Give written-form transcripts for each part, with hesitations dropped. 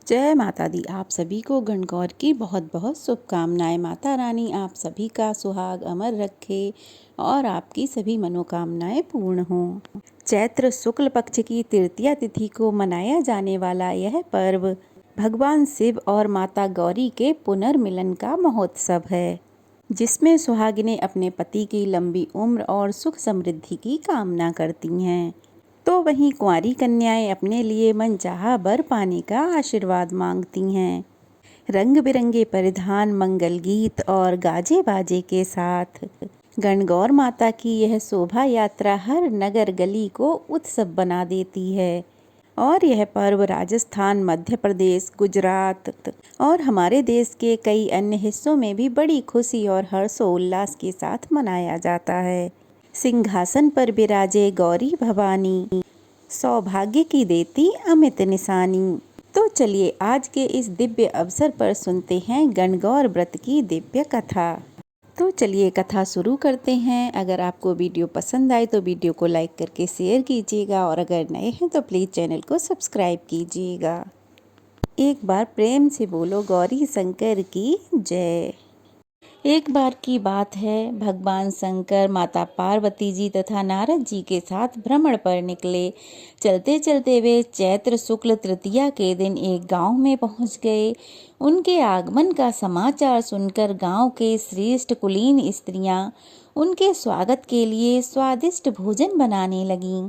जय माता दी। आप सभी को गणगौर की बहुत बहुत शुभकामनाएं। माता रानी आप सभी का सुहाग अमर रखे और आपकी सभी मनोकामनाएं पूर्ण हों। चैत्र शुक्ल पक्ष की तृतीया तिथि को मनाया जाने वाला यह पर्व भगवान शिव और माता गौरी के पुनर्मिलन का महोत्सव है, जिसमें सुहागिनें अपने पति की लंबी उम्र और सुख समृद्धि की कामना करती हैं, तो वहीं कुंवारी कन्याएं अपने लिए मनचाहा वर पाने का आशीर्वाद मांगती हैं। रंग बिरंगे परिधान, मंगल गीत और गाजे बाजे के साथ गणगौर माता की यह शोभा यात्रा हर नगर गली को उत्सव बना देती है। और यह पर्व राजस्थान, मध्य प्रदेश, गुजरात और हमारे देश के कई अन्य हिस्सों में भी बड़ी खुशी और हर्षोल्लास के साथ मनाया जाता है। सिंहासन पर विराजे गौरी भवानी, सौभाग्य की देती अमित निशानी। तो चलिए आज के इस दिव्य अवसर पर सुनते हैं गणगौर व्रत की दिव्य कथा। तो चलिए कथा शुरू करते हैं। अगर आपको वीडियो पसंद आए तो वीडियो को लाइक करके शेयर कीजिएगा और अगर नए हैं तो प्लीज़ चैनल को सब्सक्राइब कीजिएगा। एक बार प्रेम से बोलो गौरी शंकर की जय। एक बार की बात है, भगवान शंकर माता पार्वती जी तथा नारद जी के साथ भ्रमण पर निकले। चलते चलते वे चैत्र शुक्ल तृतीया के दिन एक गांव में पहुंच गए। उनके आगमन का समाचार सुनकर गांव के श्रेष्ठ कुलीन स्त्रियां उनके स्वागत के लिए स्वादिष्ट भोजन बनाने लगीं।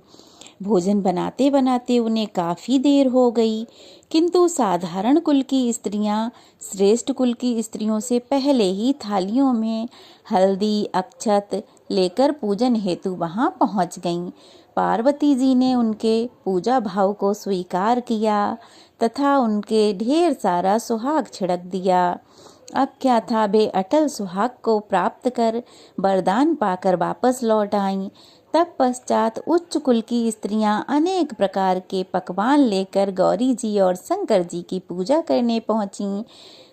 भोजन बनाते बनाते उन्हें काफ़ी देर हो गई, किंतु साधारण कुल की स्त्रियां श्रेष्ठ कुल की स्त्रियों से पहले ही थालियों में हल्दी अक्षत लेकर पूजन हेतु वहां पहुंच गईं। पार्वती जी ने उनके पूजा भाव को स्वीकार किया तथा उनके ढेर सारा सुहाग छिड़क दिया। अब क्या था, वे अटल सुहाग को प्राप्त कर वरदान पाकर वापस लौट आईं। तब पश्चात उच्च कुल की स्त्रियां अनेक प्रकार के पकवान लेकर गौरी जी और शंकर जी की पूजा करने पहुंचीं।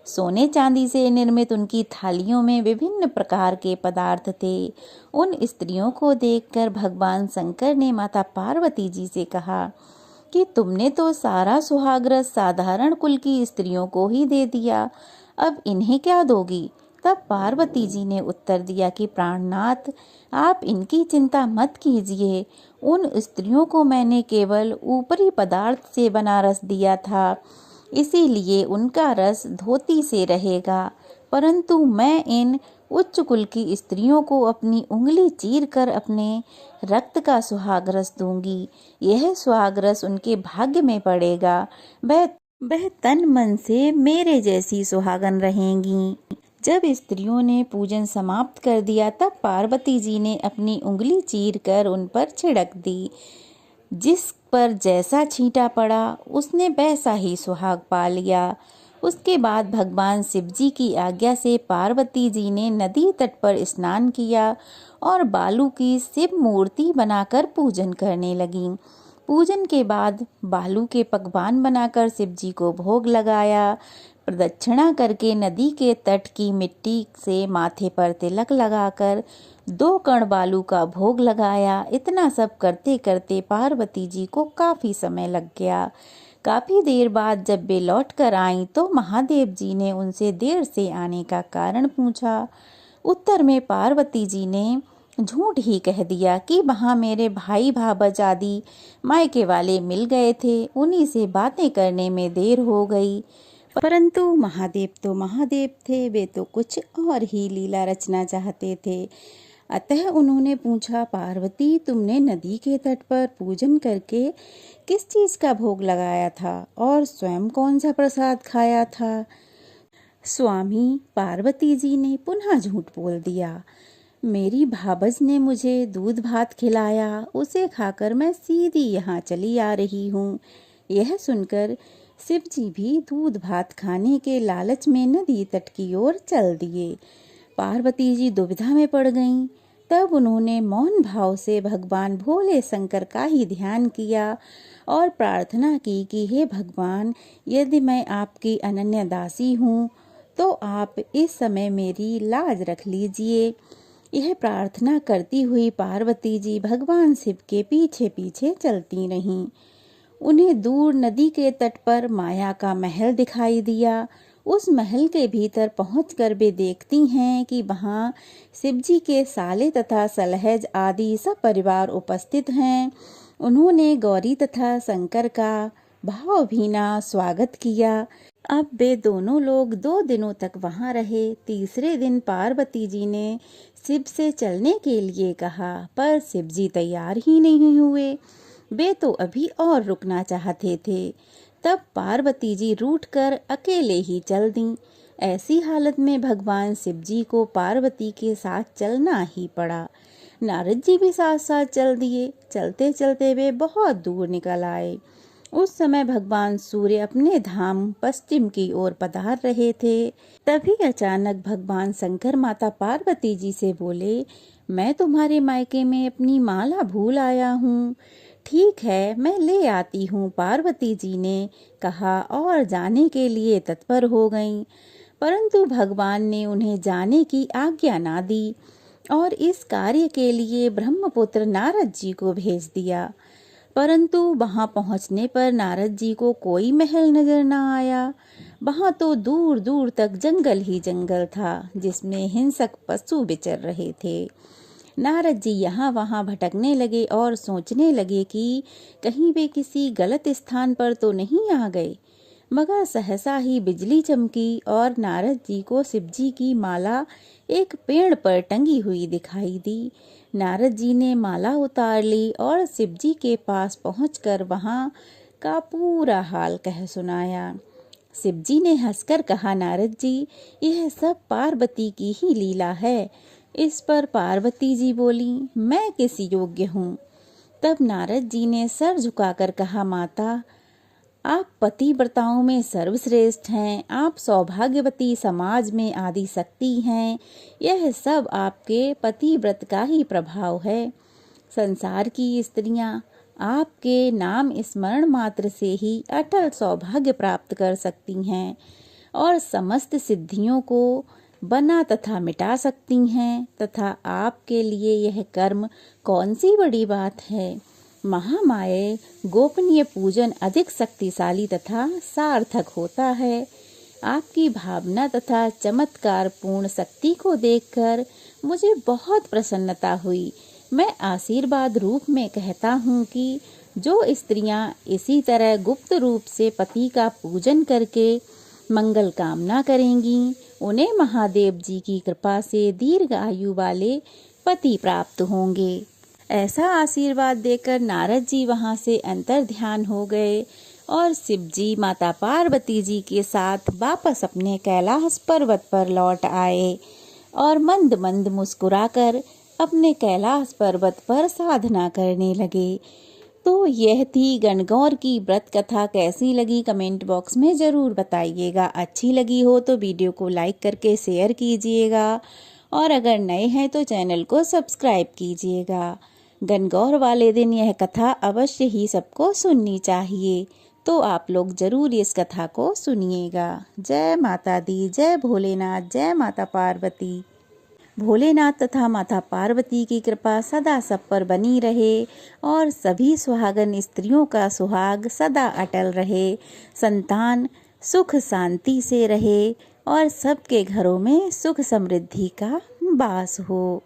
सोने चांदी से निर्मित उनकी थालियों में विभिन्न प्रकार के पदार्थ थे। उन स्त्रियों को देखकर भगवान शंकर ने माता पार्वती जी से कहा कि तुमने तो सारा सुहागरस साधारण कुल की स्त्रियों को ही दे दिया, अब इन्हें क्या दोगी? तब पार्वती जी ने उत्तर दिया कि प्राणनाथ, आप इनकी चिंता मत कीजिए। उन स्त्रियों को मैंने केवल ऊपरी पदार्थ से बना रस दिया था, इसीलिए उनका रस धोती से रहेगा, परंतु मैं इन उच्च कुल की स्त्रियों को अपनी उंगली चीर कर अपने रक्त का सुहागरस दूंगी। यह सुहागरस उनके भाग्य में पड़ेगा, वह तन मन से मेरे जैसी सुहागन रहेंगी। जब स्त्रियों ने पूजन समाप्त कर दिया तब पार्वती जी ने अपनी उंगली चीर कर उन पर छिड़क दी। जिस पर जैसा छींटा पड़ा उसने वैसा ही सुहाग पा लिया। उसके बाद भगवान शिव जी की आज्ञा से पार्वती जी ने नदी तट पर स्नान किया और बालू की शिव मूर्ति बनाकर पूजन करने लगीं। पूजन के बाद बालू के पकवान बनाकर शिव जी को भोग लगाया। प्रदक्षिणा करके नदी के तट की मिट्टी से माथे पर तिलक लगाकर 2 कण बालू का भोग लगाया। इतना सब करते करते पार्वती जी को काफी समय लग गया। काफी देर बाद जब वे लौट कर आईं तो महादेव जी ने उनसे देर से आने का कारण पूछा। उत्तर में पार्वती जी ने झूठ ही कह दिया कि वहाँ मेरे भाई भाबज आदि मायके वाले मिल गए थे, उन्हीं से बातें करने में देर हो गई। परंतु महादेव तो महादेव थे, वे तो कुछ और ही लीला रचना चाहते थे। अतः उन्होंने पूछा, पार्वती, तुमने नदी के तट पर पूजन करके किस चीज का भोग लगाया था और स्वयं कौन सा प्रसाद खाया था? स्वामी, पार्वती जी ने पुनः झूठ बोल दिया। मेरी भाबज ने मुझे दूध भात खिलाया, उसे खाकर मैं सीधी यहाँ चली आ रही हूँ। यह सुनकर शिव जी भी दूध भात खाने के लालच में नदी तट की ओर चल दिए। पार्वती जी दुविधा में पड़ गईं। तब उन्होंने मौन भाव से भगवान भोले शंकर का ही ध्यान किया और प्रार्थना की कि हे भगवान, यदि मैं आपकी अनन्य दासी हूँ तो आप इस समय मेरी लाज रख लीजिए। यह प्रार्थना करती हुई पार्वती जी भगवान शिव के पीछे पीछे चलती रहीं। उन्हें दूर नदी के तट पर माया का महल दिखाई दिया। उस महल के भीतर पहुंचकर वे देखती हैं कि वहाँ शिवजी के साले तथा सलहेज आदि सब परिवार उपस्थित हैं। उन्होंने गौरी तथा शंकर का भावभीना स्वागत किया। अब वे दोनों लोग 2 दिनों तक वहाँ रहे। तीसरे दिन पार्वती जी ने शिव से चलने के लिए कहा, पर शिव जी तैयार ही नहीं हुए। वे तो अभी और रुकना चाहते थे। तब पार्वती जी रूठकर अकेले ही चल दीं। ऐसी हालत में भगवान शिव जी को पार्वती के साथ चलना ही पड़ा। नारद जी भी साथ साथ चल दिए। चलते चलते वे बहुत दूर निकल आए। उस समय भगवान सूर्य अपने धाम पश्चिम की ओर पधार रहे थे। तभी अचानक भगवान शंकर माता पार्वती जी से बोले, मैं तुम्हारे मायके में अपनी माला भूल आया हूँ। ठीक है, मैं ले आती हूँ, पार्वती जी ने कहा और जाने के लिए तत्पर हो गईं। परंतु भगवान ने उन्हें जाने की आज्ञा ना दी और इस कार्य के लिए ब्रह्मपुत्र नारद जी को भेज दिया। परंतु वहां पहुंचने पर नारद जी को कोई महल नजर न आया। वहां तो दूर दूर तक जंगल ही जंगल था, जिसमें हिंसक पशु विचर रहे थे। नारद जी यहाँ वहाँ भटकने लगे और सोचने लगे कि कहीं वे किसी गलत स्थान पर तो नहीं आ गए। मगर सहसा ही बिजली चमकी और नारद जी को शिवजी की माला एक पेड़ पर टंगी हुई दिखाई दी। नारद जी ने माला उतार ली और शिवजी के पास पहुंचकर वहां का पूरा हाल कह सुनाया। शिवजी ने हंसकर कहा, नारद जी, यह सब पार्वती की ही लीला है। इस पर पार्वती जी बोली, मैं किस योग्य हूँ। तब नारद जी ने सर झुकाकर कहा, माता, आप पतिव्रताओं में सर्वश्रेष्ठ हैं। आप सौभाग्यवती समाज में आदि शक्ति हैं। यह सब आपके पतिव्रत का ही प्रभाव है। संसार की स्त्रियां आपके नाम स्मरण मात्र से ही अटल सौभाग्य प्राप्त कर सकती हैं और समस्त सिद्धियों को बना तथा मिटा सकती हैं। तथा आपके लिए यह कर्म कौन सी बड़ी बात है। महामाये गोपनीय पूजन अधिक शक्तिशाली तथा सार्थक होता है। आपकी भावना तथा चमत्कार पूर्ण शक्ति को देखकर मुझे बहुत प्रसन्नता हुई। मैं आशीर्वाद रूप में कहता हूँ कि जो स्त्रियाँ इसी तरह गुप्त रूप से पति का पूजन करके मंगल कामना करेंगी, उन्हें महादेव जी की कृपा से दीर्घ आयु वाले पति प्राप्त होंगे। ऐसा आशीर्वाद देकर नारद जी वहां से अंतर ध्यान हो गए और शिव जी माता पार्वती जी के साथ वापस अपने कैलाश पर्वत पर लौट आए और मंद मंद मुस्कुराकर अपने कैलाश पर्वत पर साधना करने लगे। तो यह थी गणगौर की व्रत कथा। कैसी लगी कमेंट बॉक्स में ज़रूर बताइएगा। अच्छी लगी हो तो वीडियो को लाइक करके शेयर कीजिएगा और अगर नए हैं तो चैनल को सब्सक्राइब कीजिएगा। गणगौर वाले दिन यह कथा अवश्य ही सबको सुननी चाहिए, तो आप लोग जरूर इस कथा को सुनिएगा। जय माता दी, जय भोलेनाथ, जय माता पार्वती। भोलेनाथ तथा माता पार्वती की कृपा सदा सब पर बनी रहे और सभी सुहागन स्त्रियों का सुहाग सदा अटल रहे, संतान सुख शांति से रहे और सबके घरों में सुख समृद्धि का वास हो।